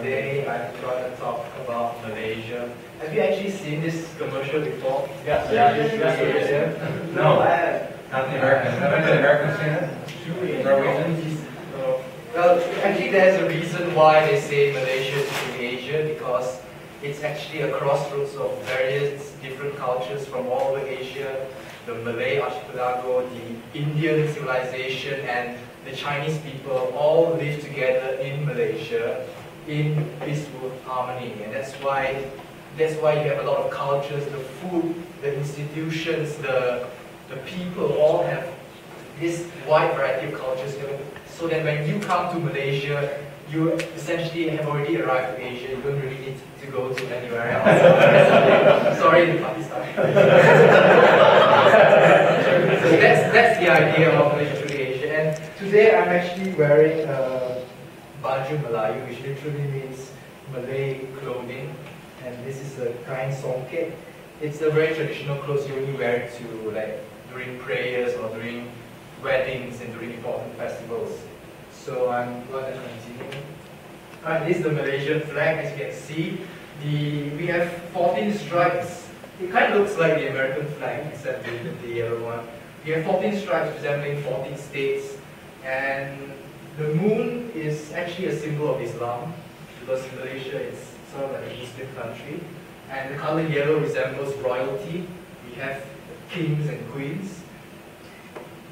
Today I'm going to talk about Malaysia. Have you actually seen this commercial before? Yes. No, I have. Not the Americans. Haven't the Americans seen it? Norwegians? Well, actually there's a reason why they say Malaysia is in Asia, because it's actually a crossroads of various different cultures from all over Asia. The Malay archipelago, the Indian civilization, and the Chinese people all live together in Malaysia in peaceful harmony. And that's why you have a lot of cultures, the food, the institutions, the people all have this wide variety of cultures. So that when you come to Malaysia, you essentially have already arrived to Asia. You don't really need to go to anywhere else. Sorry, the Pakistan. So that's the idea of Malaysia to Asia. And today I'm actually wearing baju Melayu, which literally means Malay clothing. And this is a kain songket. It's a very traditional clothes you only wear it to during prayers or during weddings and during important festivals. So I'm going to continue. Alright, this is the Malaysian flag. As you can see, we have 14 stripes. It kind of looks like the American flag, except the yellow one. We have 14 stripes resembling 14 states, and the moon is actually a symbol of Islam, because Malaysia is sort of like a Muslim country, and the color yellow resembles royalty. We have kings and queens.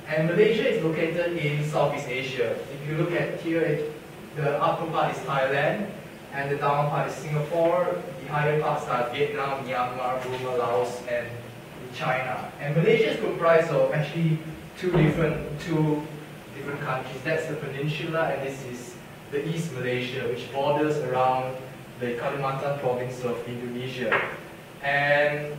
And Malaysia is located in Southeast Asia. If you look at here, the upper part is Thailand, and the down part is Singapore. The higher parts are Vietnam, Myanmar, Burma, Laos, and China. And Malaysia is comprised of actually two different countries. That's the peninsula, and this is the East Malaysia, which borders around the Kalimantan province of Indonesia. And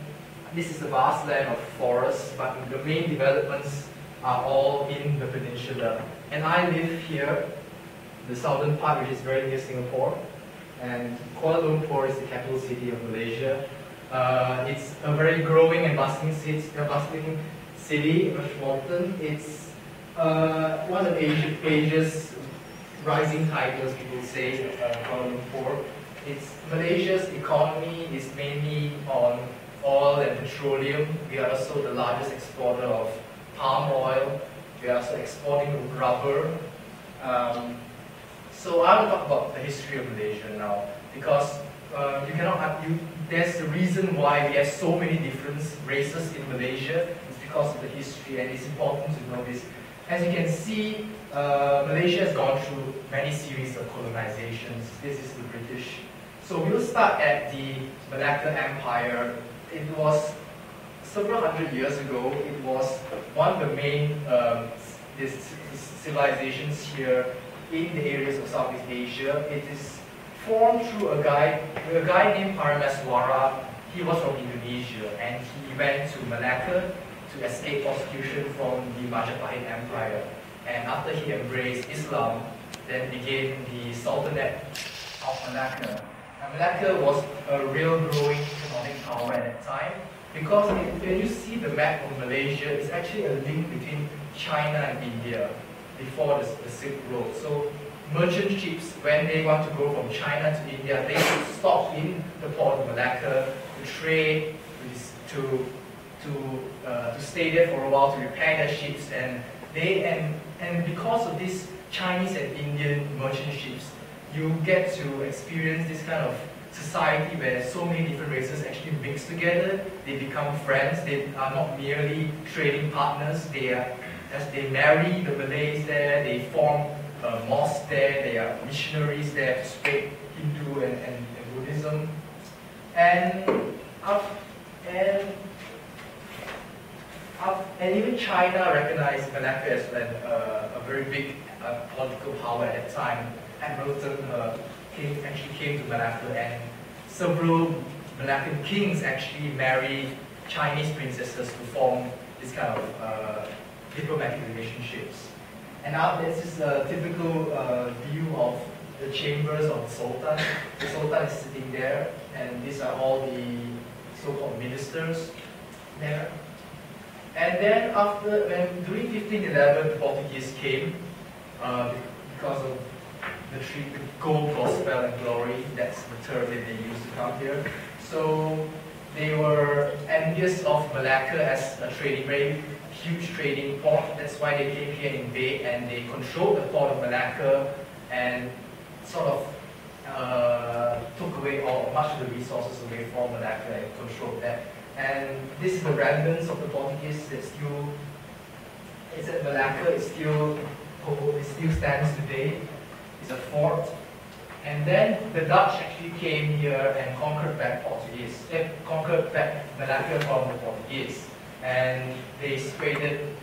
this is a vast land of forests, but the main developments are all in the peninsula. And I live here, the southern part, which is very near Singapore. And Kuala Lumpur is the capital city of Malaysia. It's a very growing and bustling city, metropolitan. It's one of Asia's rising tigers, people say, Kuala Lumpur. Malaysia's economy is mainly on oil and petroleum. We are also the largest exporter of palm oil. We are also exporting rubber. So I will talk about the history of Malaysia now, because there's a reason why we have so many different races in Malaysia. It's because of the history, and it's important to know this. As you can see, Malaysia has gone through many series of colonizations. This is the British. So we'll start at the Malacca Empire. It was several hundred years ago. It was one of the main civilizations here in the areas of Southeast Asia. It is formed through a guy named Parameswara. He was from Indonesia, and he went to Malacca to escape persecution from the Majapahit Empire. And after he embraced Islam, then began the Sultanate of Malacca. And Malacca was a real growing economic power at that time, because when you see the map of Malaysia, it's actually a link between China and India before the Silk Road. So merchant ships, when they want to go from China to India, they would stop in the port of Malacca to trade, to stay there for a while to repair their ships, and because of these Chinese and Indian merchant ships, you get to experience this kind of society where so many different races actually mix together. They become friends. They are not merely trading partners. As they marry the Malays there, they form a mosque there. They are missionaries there to spread Hindu and Buddhism. And even China recognized Malacca as a very big political power at that time. Hamilton actually came to Malacca, and several Malaccan kings actually married Chinese princesses to form this kind of diplomatic relationships. And now this is a typical view of the chambers of the Sultan. The Sultan is sitting there, and these are all the so-called ministers there. And then during 1511, the Portuguese came because of the gold, gospel, and glory. That's the term that they used to come here. So they were envious of Malacca as a very huge trading port. That's why they came here in Bay, and they controlled the port of Malacca and sort of took away much of the resources away from Malacca and controlled that. And this is the remnants of the Portuguese that still, it's at Malacca, it still stands today. It's a fort. And then the Dutch actually came here and conquered back Malacca from the Portuguese. And they spreaded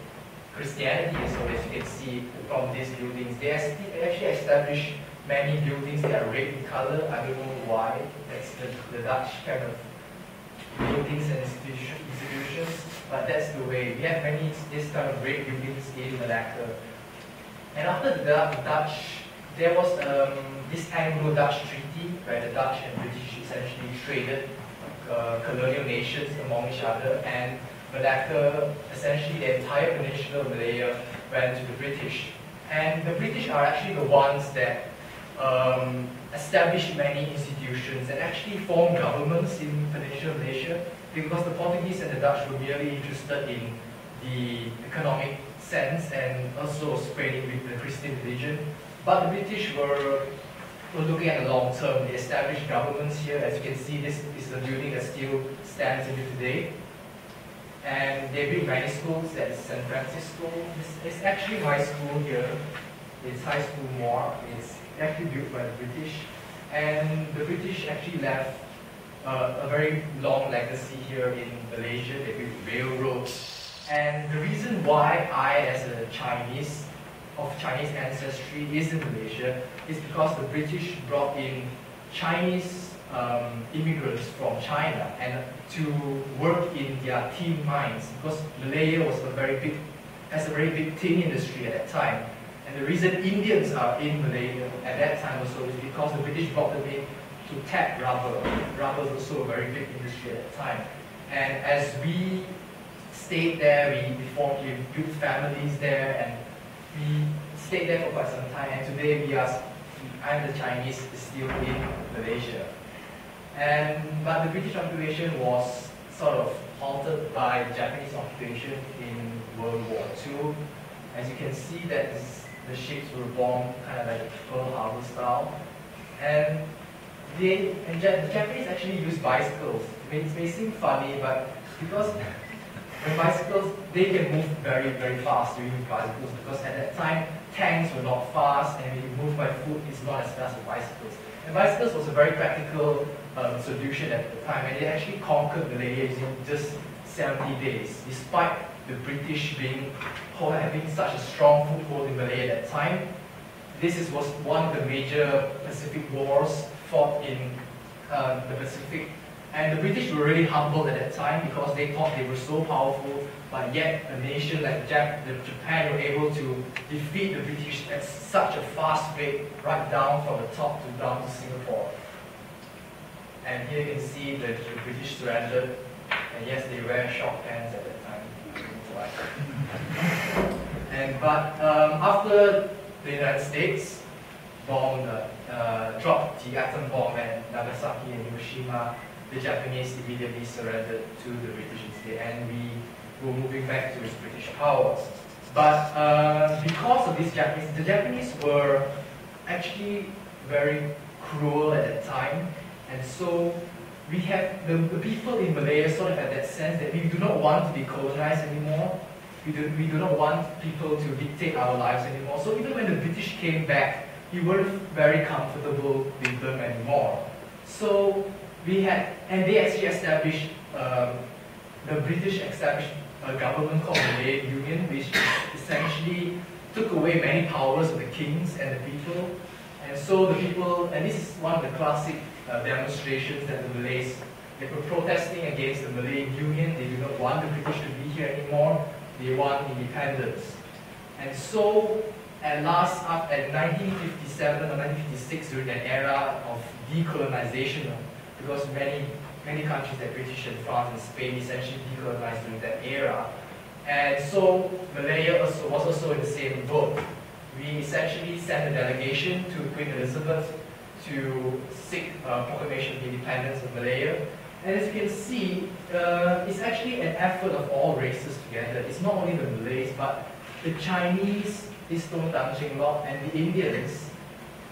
Christianity, so as you can see from these buildings. They actually established many buildings that are red in color. I don't know why. That's the Dutch kind of buildings and institutions, but that's the way. We have many this kind of red buildings in Malacca. And after the Dutch, there was this Anglo-Dutch treaty where the Dutch and British essentially traded colonial nations among each other, and Malacca, essentially the entire peninsula of Malaya, went to the British. And the British are actually the ones that established many institutions and actually formed governments in Peninsular Malaysia, because the Portuguese and the Dutch were merely interested in the economic sense and also spreading the Christian religion. But the British were looking at the long term. They established governments here. As you can see, this is a building that still stands here today. And they built many schools. That's St. Francis School. It's actually my school here. It's High School Moore. It's actually built by the British. And the British actually left a very long legacy here in Malaysia. They built railroads. And the reason why I, as a Chinese, of Chinese ancestry, is in Malaysia is because the British brought in Chinese immigrants from China and to work in their tin mines, because Malaya was has a very big tin industry at that time. And the reason Indians are in Malaya at that time also is because the British brought them in to tap rubber. Rubber was also a very big industry at that time. And as we stayed there, we built families there, and we stayed there for quite some time. And today I'm the Chinese still in Malaysia. But the British occupation was sort of halted by Japanese occupation in World War II. As you can see, that the ships were bombed kind of like Pearl Harbor style. And the Japanese actually used bicycles. It may seem funny, but because when bicycles, they can move very, very fast during bicycles, because at that time, tanks were not fast, and when you move by foot, it's not as fast as bicycles. And bicycles was a very practical solution at the time, and they actually conquered Malaya in just 70 days, despite the British having such a strong foothold in Malaya at that time. This was one of the major Pacific wars fought in the Pacific. And the British were really humbled at that time because they thought they were so powerful, but yet a nation like Japan were able to defeat the British at such a fast rate, right down from the top to down to Singapore. And here you can see the British surrendered, and yes, they wear short pants at that time. But after the United States dropped the atom bomb at Nagasaki and Hiroshima, the Japanese immediately surrendered to the British instead, and we were moving back to its British powers. But because of these Japanese, the Japanese were actually very cruel at that time, and so we had the people in Malaya sort of had that sense that we do not want to be colonized anymore. We do not want people to dictate our lives anymore. So even when the British came back, we weren't very comfortable with them anymore. So they actually established, the British established a government called the Malay Union, which essentially took away many powers of the kings and the people. And so the people, and this is one of the classic demonstrations that the Malays, they were protesting against the Malay Union. They do not want the British to be here anymore. They want independence. And so at last, at 1957 or 1956, during that era of decolonization, because many countries like British and France and Spain essentially decolonized during that era. And so Malaya was also in the same boat. we essentially sent a delegation to Queen Elizabeth to seek proclamation of independence of Malaya. And as you can see, it's actually an effort of all races together. It's not only the Malays, but the Chinese, Iston Tanjinglok, and the Indians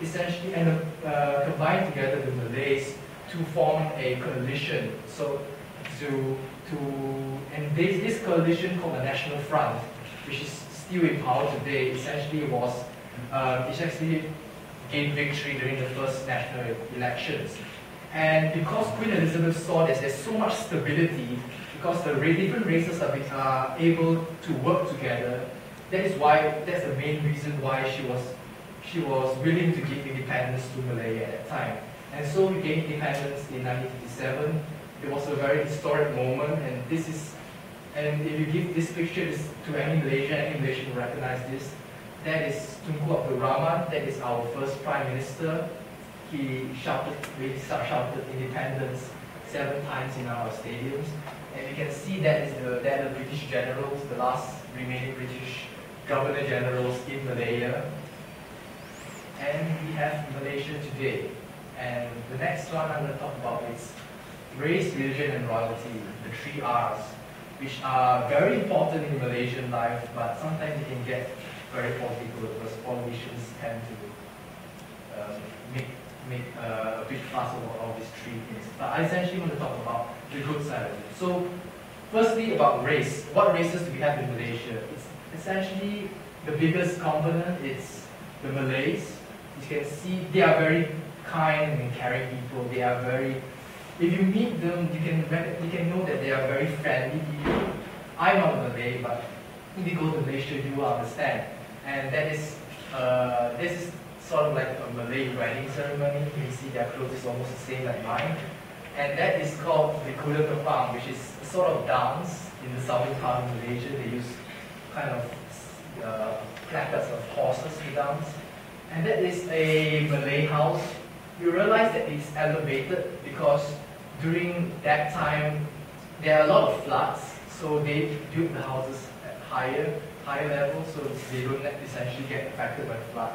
essentially combined together the Malays to form a coalition. So and this coalition called the National Front, which is still in power today, essentially it actually gained victory during the first national elections. And because Queen Elizabeth saw that there's so much stability, because the different races are able to work together, that's the main reason why she was willing to give independence to Malaya at that time. And so we gained independence in 1957. It was a very historic moment, and if you give this picture to any Malaysian will recognize this. That is Tunku Abdul Rahman, that is our first Prime Minister. We shouted independence 7 times in our stadiums. And you can see that are the British generals, the last remaining British Governor Generals in Malaya. And we have Malaysia today. And the next one I'm going to talk about is race, religion, and royalty, the 3 R's, which are very important in Malaysian life, but sometimes it can get very political because politicians tend to make a big fuss about all these 3 things. But I essentially want to talk about the good side of it. So, firstly, about race. What races do we have in Malaysia? It's essentially the biggest component is the Malays. You can see they are very kind and caring people. They are if you meet them, you can know that they are very friendly people. I'm not a Malay, but if you go to Malaysia, you will understand. And this is sort of like a Malay wedding ceremony. You can see their clothes is almost the same like mine. And that is called the Kuda Kepang, which is a sort of dance in the southern part of Malaysia. They use kind of placards of horses to dance. And that is a Malay house. You realize that it's elevated because during that time there are a lot of floods, so they build the houses at higher levels so they don't essentially get affected by flood.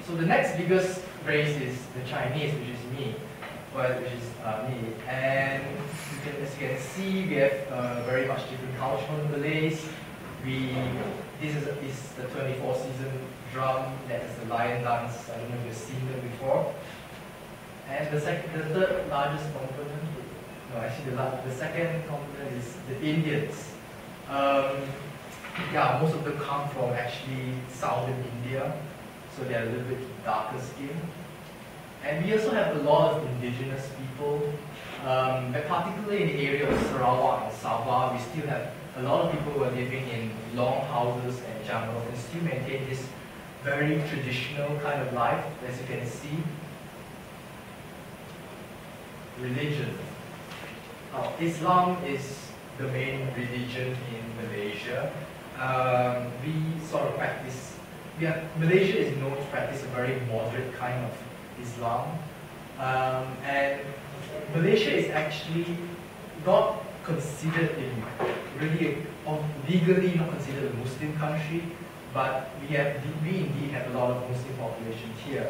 So the next biggest race is the Chinese, which is me. And as you can see, we have very much different culture from the Malays. This is the 24-season drum, that is the lion dance. I don't know if you've seen them before. And the third largest component, the second component is the Indians. Most of them come from actually southern India, so they are a little bit darker skin. And we also have a lot of indigenous people, but particularly in the area of Sarawak and Sabah, we still have a lot of people who are living in long houses and jungles and still maintain this very traditional kind of life, as you can see. Religion. Now, Islam is the main religion in Malaysia. Malaysia is known to practice a very moderate kind of Islam. And Malaysia is actually not considered legally not considered a Muslim country, but we indeed have a lot of Muslim population here.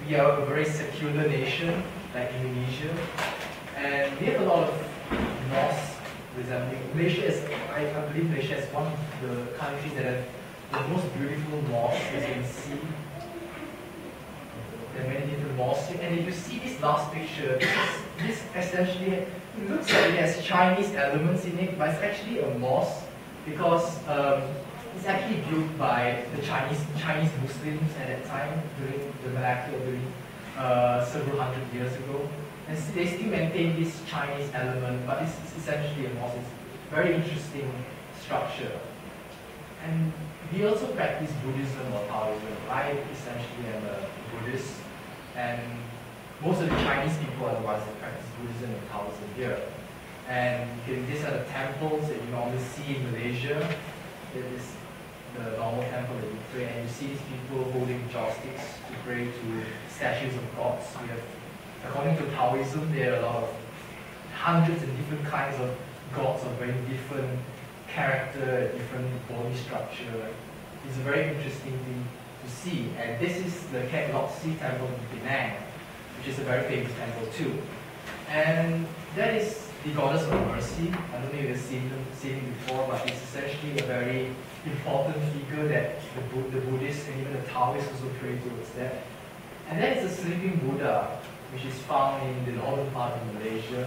We are a very secular nation, like Indonesia, and we have a lot of mosques resembling. I believe Malaysia is one of the countries that have the most beautiful mosques, as you can see. There are many different mosques, and if you see this last picture, this essentially, it looks like it has Chinese elements in it, but it's actually a mosque because it's actually built by the Chinese Muslims at that time during the Malacca, during several hundred years ago. And they still maintain this Chinese element, but it's essentially a mosque. It's a very interesting structure. And we also practice Buddhism or Taoism. I essentially am a Buddhist, and most of the Chinese people are the ones that practice Buddhism and Taoism here. And these are the temples that you normally see in Malaysia. It is the normal temple that you pray, and you see these people holding chopsticks to pray to statues of gods. We have, according to Taoism, there are a lot of hundreds of different kinds of gods of very different character, different body structure. is a very interesting thing to see. And this is the Cat Lok Si temple in Penang, which is a very famous temple too. And that is the goddess of mercy. I don't know if you've seen him before, but it's essentially a very important figure that the Buddhists and even the Taoists also pray towards that. And then it's a sleeping Buddha, which is found in the northern part of Malaysia.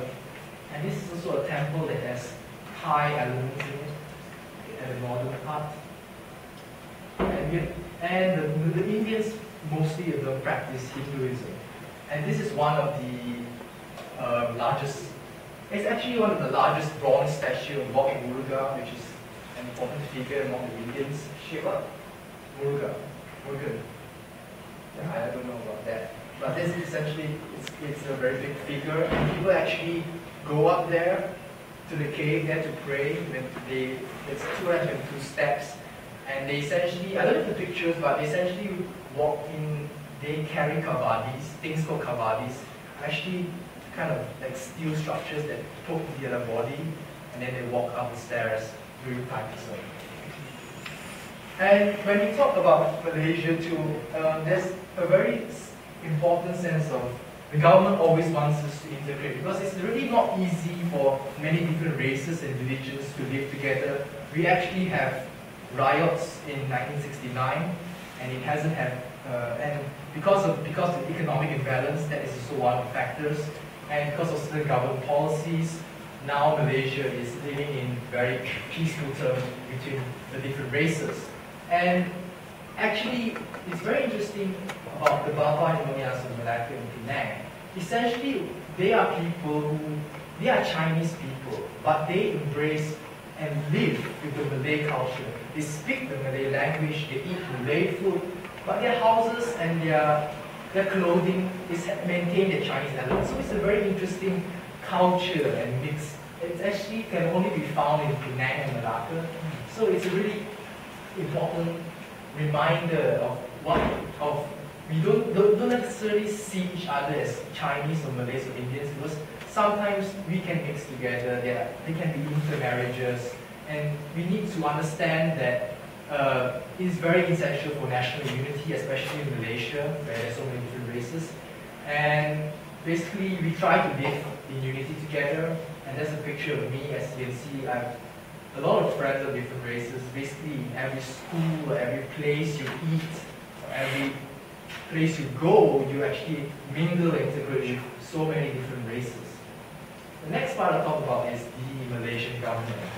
And this is also a temple that has Thai elements in it, at the northern part. And the Indians mostly don't practice Hinduism. And this is one of the largest, it's actually one of the largest bronze statues of Lord Murugan, which is an important figure among the Indians. Shiva? Murugan. Yeah, I don't know about that. But this is essentially, it's a very big figure, and people actually go up there to the cave there to pray. It's 202 steps, and they essentially, I don't know the pictures, but they essentially walk in, they carry kavadis, things called kavadis, actually kind of like steel structures that poke the other body, and then they walk up the stairs during practice. And when we talk about Malaysia too, there's a very important sense of the government always wants us to integrate, because it's really not easy for many different races and religions to live together. We actually have riots in 1969, and it hasn't had, and because of the economic imbalance, that is also one of the factors, and because of certain government policies, now Malaysia is living in very peaceful terms between the different races. And actually, it's very interesting about the Bapa Nyonya of Malacca and Penang. Essentially, they are they are Chinese people, but they embrace and live with the Malay culture. They speak the Malay language, they eat Malay food, but their houses and their clothing maintain the Chinese element. So it's a very interesting culture and mix. It actually can only be found in Penang and Malacca. So it's a really important reminder of we don't necessarily see each other as Chinese or Malays or Indians, because sometimes we can mix together. There can be intermarriages, and we need to understand that it's very essential for national unity, especially in Malaysia, where there's so many different races. And basically, we try to live in unity together. And there's a picture of me, as you can see. I have a lot of friends of different races. Basically, in every school, every place you eat, or every place you go, you actually mingle and integrate with so many different races. The next part I'll talk about is the Malaysian government.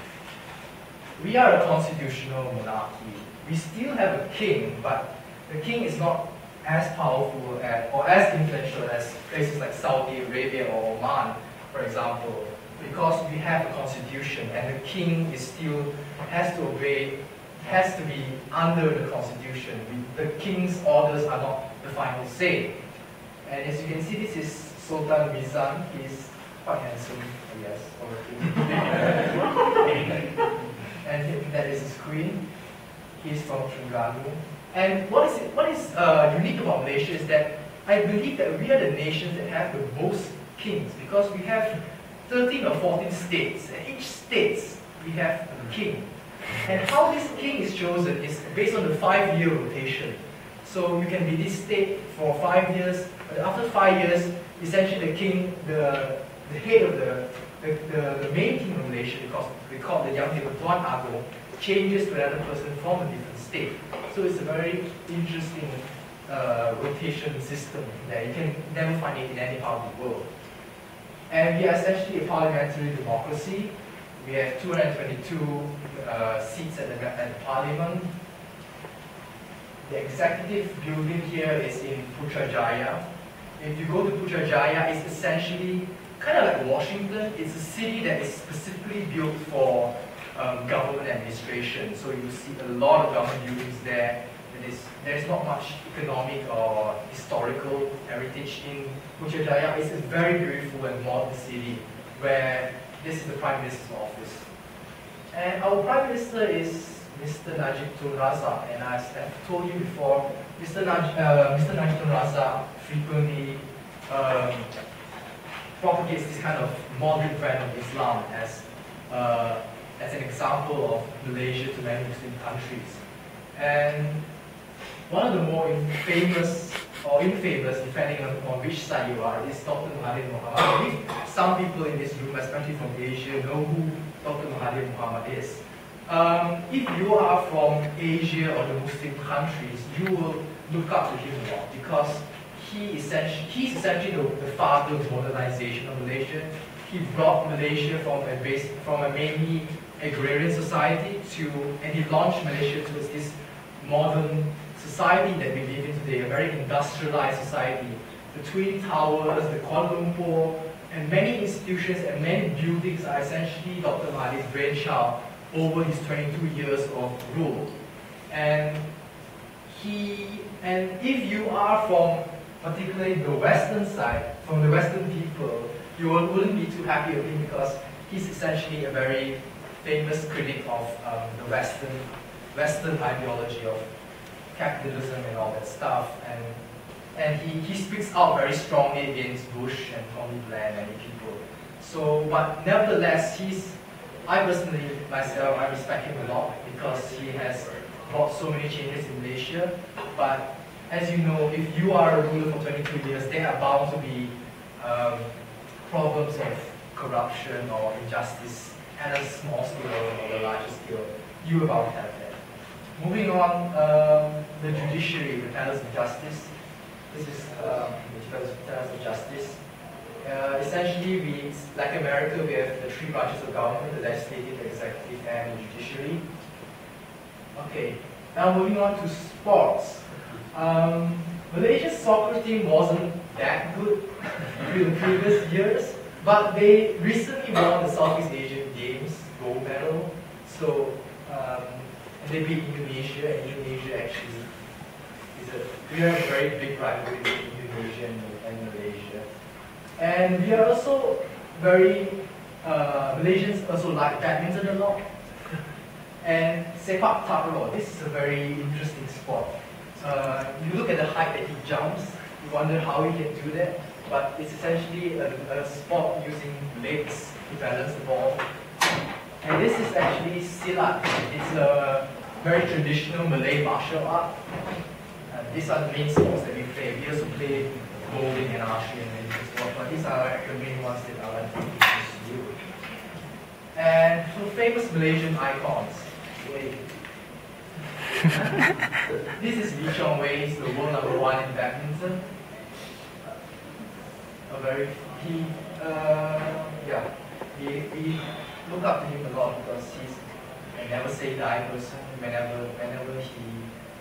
We are a constitutional monarchy. We still have a king, but the king is not as powerful or as influential as places like Saudi Arabia or Oman, for example, because we have a constitution, and the king is still has to obey, has to be under the constitution. The king's orders are not the final say. And as you can see, this is Sultan Mizan. He's quite handsome, I guess. And that is his queen. He's from Terengganu. And what is unique about Malaysia is that I believe that we are the nation that have the most kings, because we have 13 or 14 states, and each state we have a king. And how this king is chosen is based on the 5-year rotation. So you can be this state for 5 years, but after 5 years, essentially the king, the head of the main king of Malaysia, because we call the young people Tuan Agong, changes to another person from a different state. So it's a very interesting rotation system that you can never find it in any part of the world. And we are essentially a parliamentary democracy. We have 222 seats at the parliament. The executive building here is in Putrajaya. If you go to Putrajaya, it's essentially kind of like Washington. It's a city that is specifically built for government administration. So you see a lot of government buildings there. There's not much economic or historical heritage in Putrajaya. It's a very beautiful and modern city where this is the Prime Minister's office. And our Prime Minister is Mr. Najib Tun Razak. And as I've told you before, Mr. Najib Tun Razak frequently propagates this kind of moderate brand of Islam as an example of Malaysia to many Muslim countries. And one of the more famous or infamous, depending on which side you are, is Dr. Mahathir Mohamad. I believe some people in this room, especially from Asia, know who Dr. Mahathir Mohamad is. If you are from Asia or the Muslim countries, you will look up to him a lot because he's essentially the father of modernization of Malaysia. He brought Malaysia from a mainly agrarian society and he launched Malaysia towards this modern society that we live in today, a very industrialized society. The Twin Towers, the Kuala Lumpur, and many institutions and many buildings are essentially Dr. Mahathir's brainchild over his 22 years of rule. And if you are from particularly the Western side, from the Western people, you wouldn't be too happy with him because he's essentially a very famous critic of the Western ideology of capitalism and all that stuff, and he speaks out very strongly against Bush and Tony Blair and many people. So, but nevertheless, I personally, myself, I respect him a lot because he has brought so many changes in Malaysia. But as you know, if you are a ruler for 22 years, there are bound to be problems of corruption or injustice at a small scale or a larger scale. You are bound to have that. Moving on, the judiciary, the pillars of justice. This is the pillars of justice. Essentially, like America, we have the three branches of government: the legislative, the executive, and the judiciary. Okay, now moving on to sports. Malaysia's soccer team wasn't that good in the previous years, but they recently won the Southeast Asian Games gold medal. So. And they beat Indonesia, and Indonesia actually we have a very big rivalry between Indonesia and Malaysia. And we are also Malaysians also like badminton a lot. And sepak takraw, this is a very interesting sport. You look at the height that he jumps, you wonder how he can do that, but it's essentially a sport using legs to balance the ball. And this is actually silat. It's a very traditional Malay martial art. These are the main sports that we play. We also play bowling and archery and many sports, but these are the main ones that I like to introduce to you. And so famous Malaysian icons. This is Lee Chong Wei, he's the world #1 in badminton. We look up to him a lot because he's a never say die person. Whenever he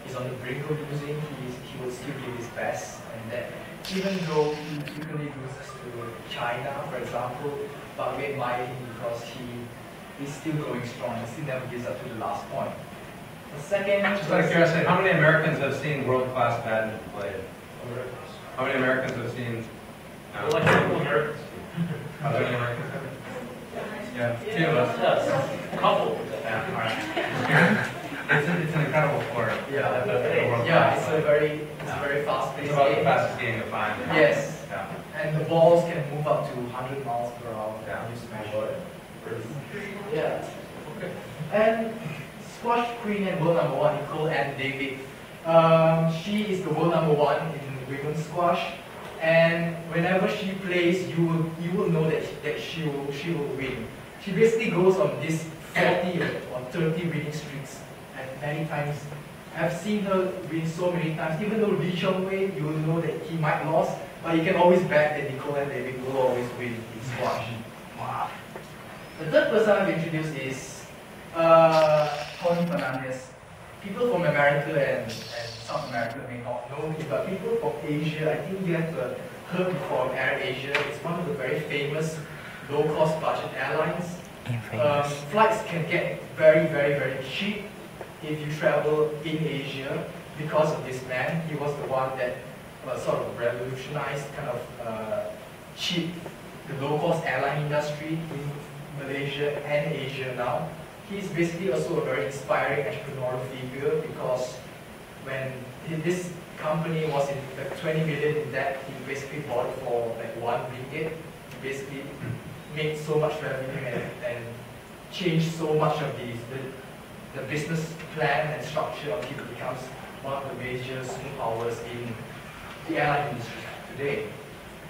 is on the brink of losing, he will still give his best, and that even though he frequently loses to China, for example, but we admire him because he is still going strong and still never gives up to the last point. The second, just out of curiosity, how many Americans have seen world-class badminton played? How many Americans have seen? Like a couple Americans. How many Americans have? Yeah, two of us. Yes, a couple. Yeah, all right. It's an incredible sport. Yeah, it's a very fast-paced It's about game. the fastest game to find. Yes. Yeah. And the balls can move up to 100 miles per hour. Yeah. You smash it. Yeah. Okay. And squash queen and world #1, Nicole Ann David. She is the world #1 in women's squash. And whenever she plays, you will know that she will win. She basically goes on this 40 or 30 winning streaks, and many times I've seen her win so many times. Even though Lee Chong Wei, you will know that he might lose, but you can always bet that Nicole and David will always win in squash. Wow. The third person I've introduced is Tony Fernandez. People from America and South America may not know him, but people from Asia, I think you have heard before of Air Asia. It's one of the very famous low-cost budget airlines. Flights can get very, very, very cheap if you travel in Asia because of this man. He was the one that sort of revolutionized the low-cost airline industry in Malaysia and Asia now. He's basically also a very inspiring entrepreneurial figure because when this company was in like 20 million in debt, he basically bought it for like 1 ringgit. He basically made so much revenue and changed so much of the business plan and structure until it becomes one of the major superpowers in the airline industry today.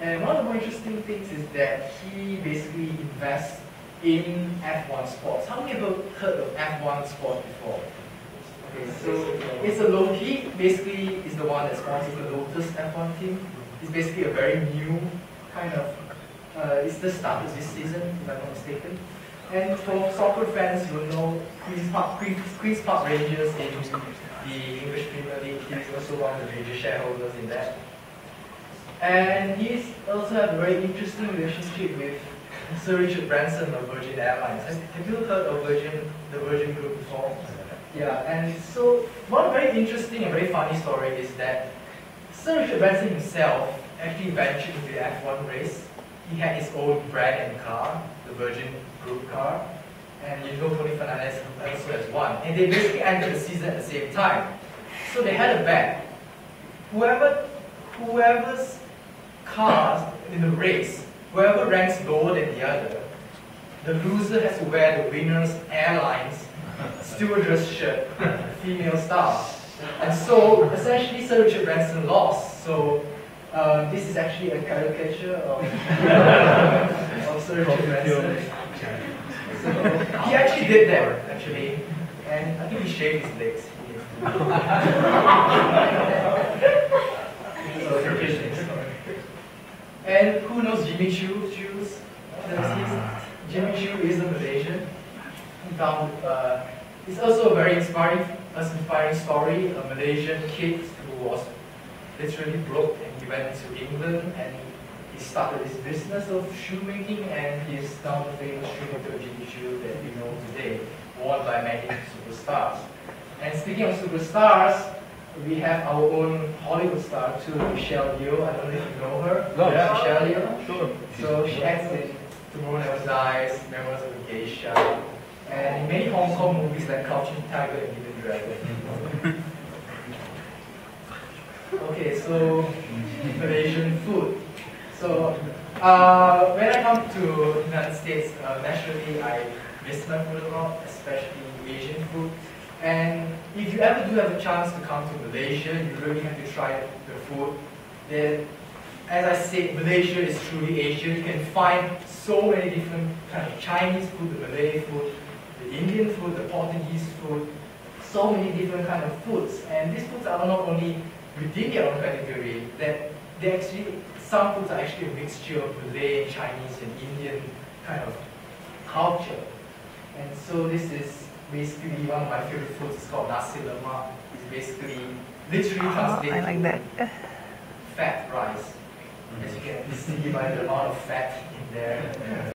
And one of the more interesting things is that he basically invests in F1 sports. How many have heard of F1 sports before? Okay, so it's a he basically is the one that sponsors the Lotus F1 team. It's basically a very new kind of, it's just started this season, if I'm not mistaken. And for soccer fans, you'll know Queen's Park Rangers in the English Premier League. He's also one of the major shareholders in that. And he's also had a very interesting relationship with Sir Richard Branson of Virgin Airlines. Have you heard of the Virgin Group before? Yeah, and so one very interesting and very funny story is that Sir Richard Branson himself actually ventured into the F1 race. He had his own brand and car, the Virgin Group car, and you know Tony Fernandez also has one. And they basically entered the season at the same time. So they had a bet. Whoever's cars in the race, whoever ranks lower than the other, the loser has to wear the winner's airline's stewardess shirt, female style. And so essentially Sir Richard Branson lost. So this is actually a caricature of, of Sir Richard Branson. So he actually did that actually, and I think he shaved his legs. And who knows Jimmy Choo's shoes? Jimmy Choo is a Malaysian. He found it's also a very inspiring story. A Malaysian kid who was literally broke, and he went to England and he started his business of shoemaking, and he's now the famous shoemaker Jimmy Choo that we know today, worn by many superstars. And speaking of superstars, we have our own Hollywood star too, Michelle Yeoh. I don't know if you know her. No. Yeah, Michelle Yeoh. Sure. So she acts in Tomorrow Never Dies, Memoirs of a Geisha, and in many Hong Kong movies like Crouching Tiger and Hidden Dragon. Okay, so Malaysian food. So when I come to the United States, naturally I miss my food a lot, especially Asian food. And if you ever do have a chance to come to Malaysia, you really have to try the food. Then, as I said, Malaysia is truly Asian. You can find so many different kind of Chinese food, the Malay food, the Indian food, the Portuguese food, so many different kind of foods. And these foods are not only within their own category, that they actually, some foods are actually a mixture of Malay, Chinese, and Indian kind of culture. And so this is basically one of my favorite foods. It's called nasi lemak. It's basically literally translated I like that. fat rice. As you can see by the amount of fat in there.